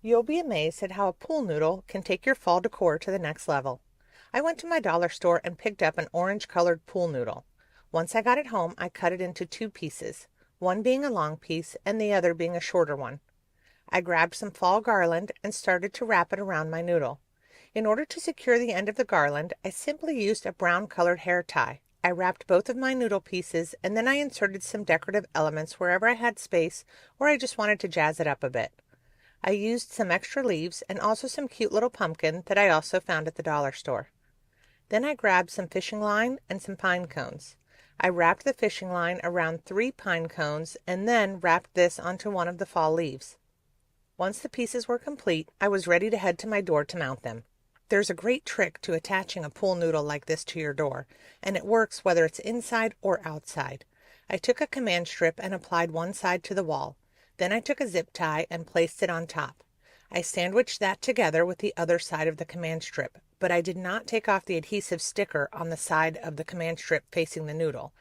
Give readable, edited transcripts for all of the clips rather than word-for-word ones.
You'll be amazed at how a pool noodle can take your fall decor to the next level. I went to my dollar store and picked up an orange-colored pool noodle. Once I got it home, I cut it into two pieces, one being a long piece and the other being a shorter one. I grabbed some fall garland and started to wrap it around my noodle. In order to secure the end of the garland, I simply used a brown-colored hair tie. I wrapped both of my noodle pieces and then I inserted some decorative elements wherever I had space or I just wanted to jazz it up a bit. I used some extra leaves and also some cute little pumpkin that I also found at the dollar store. Then I grabbed some fishing line and some pine cones. I wrapped the fishing line around 3 pine cones and then wrapped this onto one of the fall leaves. Once the pieces were complete, I was ready to head to my door to mount them. There's a great trick to attaching a pool noodle like this to your door, and it works whether it's inside or outside. I took a command strip and applied one side to the wall. Then I took a zip tie and placed it on top. I sandwiched that together with the other side of the command strip, but I did not take off the adhesive sticker on the side of the command strip facing the noodle.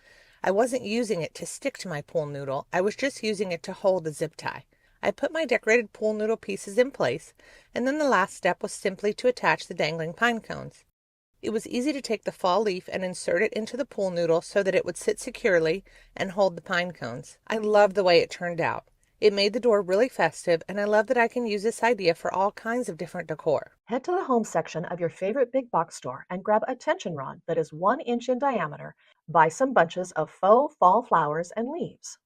I wasn't using it to stick to my pool noodle, I was just using it to hold the zip tie. I put my decorated pool noodle pieces in place, and then the last step was simply to attach the dangling pine cones. It was easy to take the fall leaf and insert it into the pool noodle so that it would sit securely and hold the pine cones. I love the way it turned out. It made the door really festive, and I love that I can use this idea for all kinds of different decor. Head to the home section of your favorite big box store and grab a tension rod that is 1 inch in diameter. Buy some bunches of faux fall flowers and leaves.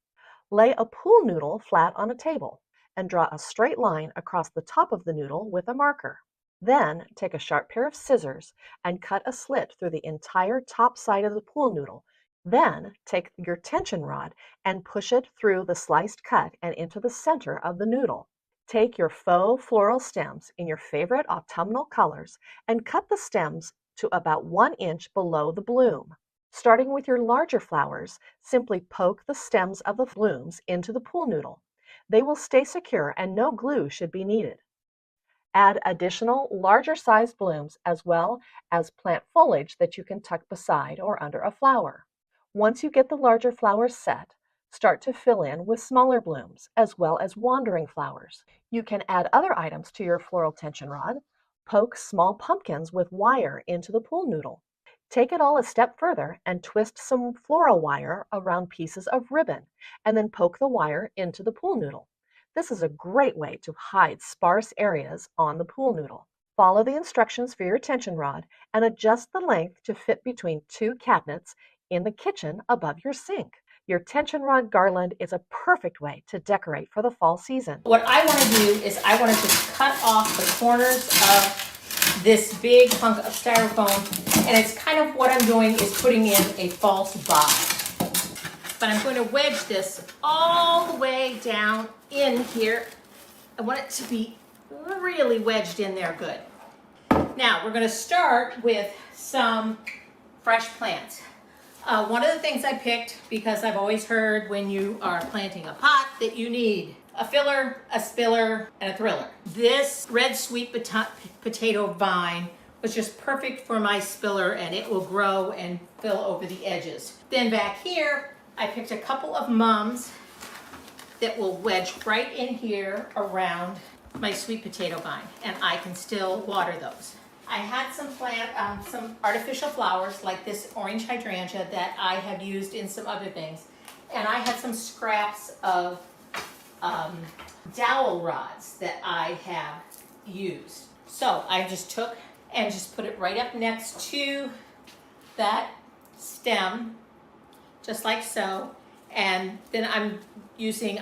Lay a pool noodle flat on a table and draw a straight line across the top of the noodle with a marker. Then take a sharp pair of scissors and cut a slit through the entire top side of the pool noodle. Then take your tension rod and push it through the sliced cut and into the center of the noodle. Take your faux floral stems in your favorite autumnal colors and cut the stems to about 1 inch below the bloom. Starting with your larger flowers, simply poke the stems of the blooms into the pool noodle. They will stay secure and no glue should be needed. Add additional larger sized blooms as well as plant foliage that you can tuck beside or under a flower. Once you get the larger flowers set, start to fill in with smaller blooms as well as wandering flowers. You can add other items to your floral tension rod. Poke small pumpkins with wire into the pool noodle. Take it all a step further and twist some floral wire around pieces of ribbon and then poke the wire into the pool noodle. This is a great way to hide sparse areas on the pool noodle. Follow the instructions for your tension rod and adjust the length to fit between 2 cabinets in the kitchen above your sink. Your tension rod garland is a perfect way to decorate for the fall season. What I want to do is I want to just cut off the corners of this big hunk of styrofoam, and it's kind of what I'm doing is putting in a false bottom. But I'm going to wedge this all the way down in here. I want it to be really wedged in there good. Now we're going to start with some fresh plants. One of the things I picked, because I've always heard when you are planting a pot that you need a filler, a spiller, and a thriller. This red sweet potato vine was just perfect for my spiller, and it will grow and fill over the edges. Then back here, I picked a couple of mums that will wedge right in here around my sweet potato vine, and I can still water those. I had some artificial flowers like this orange hydrangea that I have used in some other things, and I had some scraps of dowel rods that I have used. So I just took and just put it right up next to that stem, just like so. And then I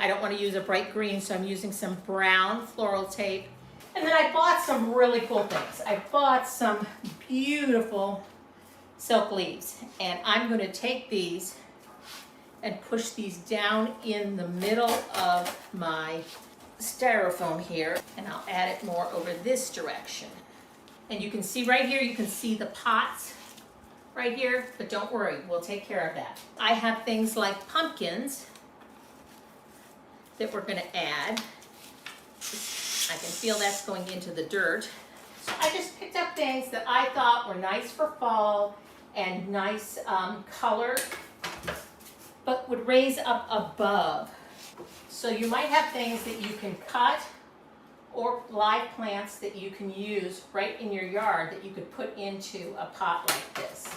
don't want to use a bright green, so I'm using some brown floral tape. And then I bought some really cool things. I bought some beautiful silk leaves, and I'm going to take these and push these down in the middle of my styrofoam here, and I'll add it more over this direction. And you can see right here, you can see the pots right here, but don't worry, we'll take care of that. I have things like pumpkins that we're going to add. I can feel that's going into the dirt. So I just picked up things that I thought were nice for fall and nice color, but would raise up above. So you might have things that you can cut or live plants that you can use right in your yard that you could put into a pot like this.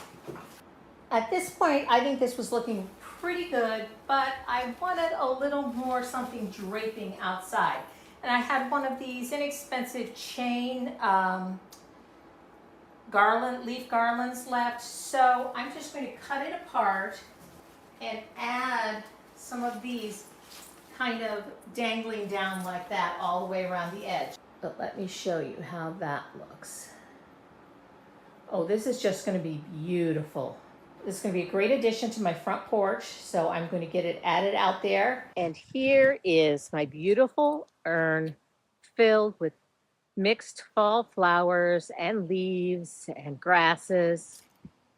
At this point, I think this was looking pretty good, but I wanted a little more something draping outside. And I had one of these inexpensive chain leaf garlands left, so I'm just going to cut it apart and add some of these kind of dangling down like that all the way around the edge. But let me show you how that looks. Oh, this is just going to be beautiful. This is going to be a great addition to my front porch, so I'm going to get it added out there. And here is my beautiful urn filled with mixed fall flowers and leaves and grasses.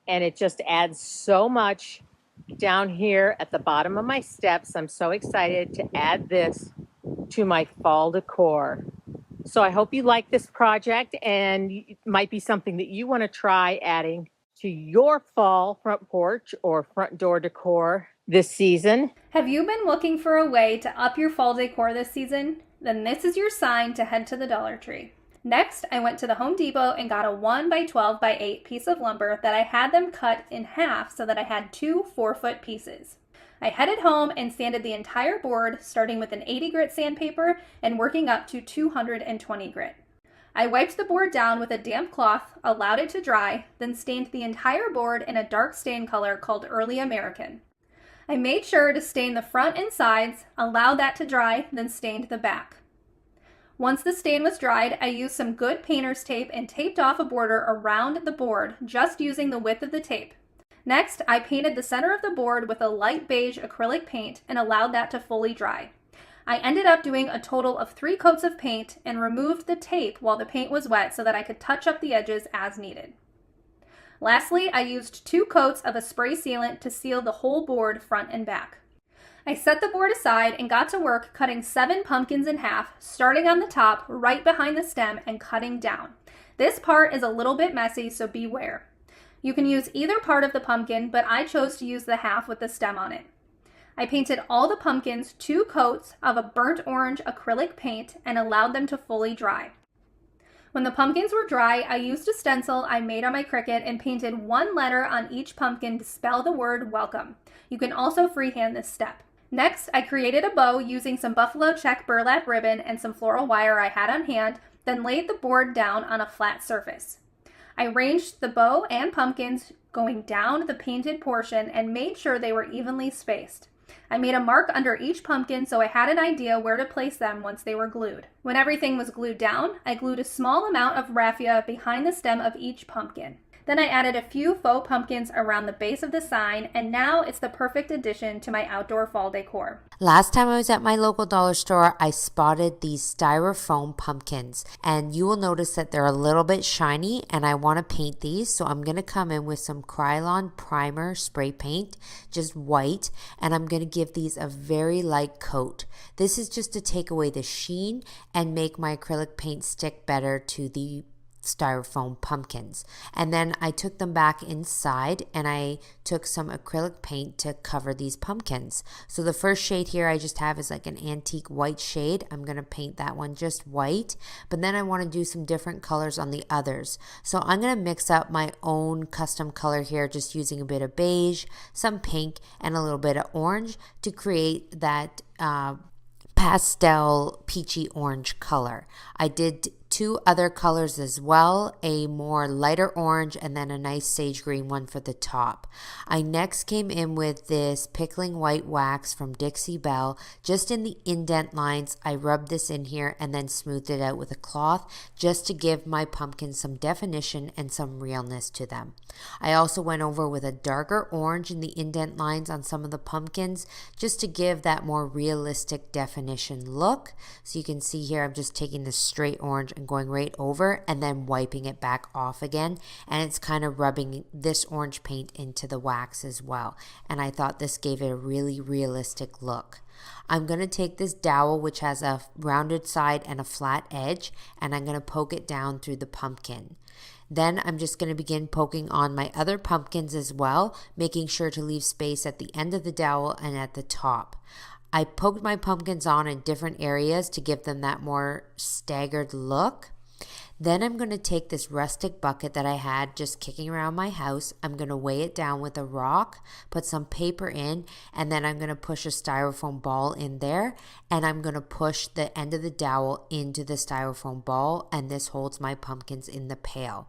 And it just adds so much down here at the bottom of my steps. I'm so excited to add this to my fall decor. So I hope you like this project, and it might be something that you want to try adding to your fall front porch or front door decor this season. Have you been looking for a way to up your fall decor this season? Then this is your sign to head to the Dollar Tree. Next, I went to the Home Depot and got a 1 by 12 by 8 piece of lumber that I had them cut in half so that I had 2 4-foot pieces. I headed home and sanded the entire board, starting with an 80 grit sandpaper and working up to 220 grit. I wiped the board down with a damp cloth, allowed it to dry, then stained the entire board in a dark stain color called Early American. I made sure to stain the front and sides, allowed that to dry, then stained the back. Once the stain was dried, I used some good painter's tape and taped off a border around the board, just using the width of the tape. Next, I painted the center of the board with a light beige acrylic paint and allowed that to fully dry. I ended up doing a total of 3 coats of paint and removed the tape while the paint was wet so that I could touch up the edges as needed. Lastly, I used 2 coats of a spray sealant to seal the whole board front and back. I set the board aside and got to work cutting 7 pumpkins in half, starting on the top right behind the stem and cutting down. This part is a little bit messy, so beware. You can use either part of the pumpkin, but I chose to use the half with the stem on it. I painted all the pumpkins 2 coats of a burnt orange acrylic paint and allowed them to fully dry. When the pumpkins were dry, I used a stencil I made on my Cricut and painted 1 letter on each pumpkin to spell the word welcome. You can also freehand this step. Next, I created a bow using some buffalo check burlap ribbon and some floral wire I had on hand, then laid the board down on a flat surface. I arranged the bow and pumpkins going down the painted portion and made sure they were evenly spaced. I made a mark under each pumpkin so I had an idea where to place them once they were glued. When everything was glued down, I glued a small amount of raffia behind the stem of each pumpkin. Then I added a few faux pumpkins around the base of the sign, and now it's the perfect addition to my outdoor fall decor. Last time I was at my local dollar store, I spotted these styrofoam pumpkins, and you will notice that they're a little bit shiny, and I want to paint these, so I'm going to come in with some Krylon primer spray paint, just white, and I'm going to give these a very light coat. This is just to take away the sheen and make my acrylic paint stick better to the styrofoam pumpkins. And then I took them back inside and I took some acrylic paint to cover these pumpkins. So the first shade here I just have is like an antique white shade. I'm going to paint that one just white, but then I want to do some different colors on the others. So I'm going to mix up my own custom color here, just using a bit of beige, some pink, and a little bit of orange to create that pastel peachy orange color. I did 2 other colors as well, a more lighter orange and then a nice sage green one for the top. I next came in with this pickling white wax from Dixie Belle. Just in the indent lines, I rubbed this in here and then smoothed it out with a cloth just to give my pumpkins some definition and some realness to them. I also went over with a darker orange in the indent lines on some of the pumpkins just to give that more realistic definition look. So you can see here I'm just taking this straight orange and going right over and then wiping it back off again, and it's kind of rubbing this orange paint into the wax as well, and I thought this gave it a really realistic look. I'm going to take this dowel which has a rounded side and a flat edge, and I'm going to poke it down through the pumpkin. Then I'm just going to begin poking on my other pumpkins as well, making sure to leave space at the end of the dowel and at the top. I poked my pumpkins on in different areas to give them that more staggered look. Then I'm going to take this rustic bucket that I had just kicking around my house. I'm going to weigh it down with a rock, put some paper in, and then I'm going to push a styrofoam ball in there. And I'm going to push the end of the dowel into the styrofoam ball, and this holds my pumpkins in the pail.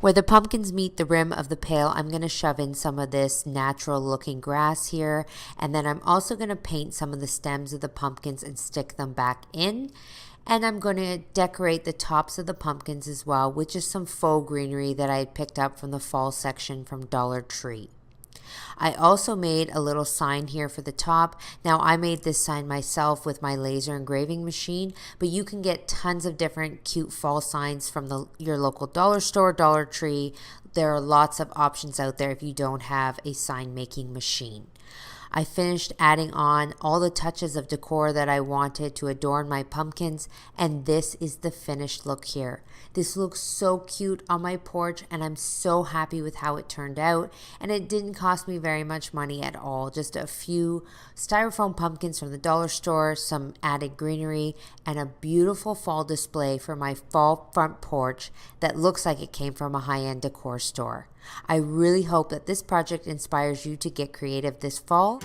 Where the pumpkins meet the rim of the pail, I'm going to shove in some of this natural looking grass here. And then I'm also going to paint some of the stems of the pumpkins and stick them back in. And I'm going to decorate the tops of the pumpkins as well with just some faux greenery that I picked up from the fall section from Dollar Tree. I also made a little sign here for the top. Now I made this sign myself with my laser engraving machine, but you can get tons of different cute fall signs from your local dollar store, Dollar Tree. There are lots of options out there if you don't have a sign making machine. I finished adding on all the touches of decor that I wanted to adorn my pumpkins, and this is the finished look here. This looks so cute on my porch, and I'm so happy with how it turned out, and it didn't cost me very much money at all. Just a few styrofoam pumpkins from the dollar store, some added greenery, and a beautiful fall display for my fall front porch that looks like it came from a high-end decor store. I really hope that this project inspires you to get creative this fall.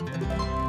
it.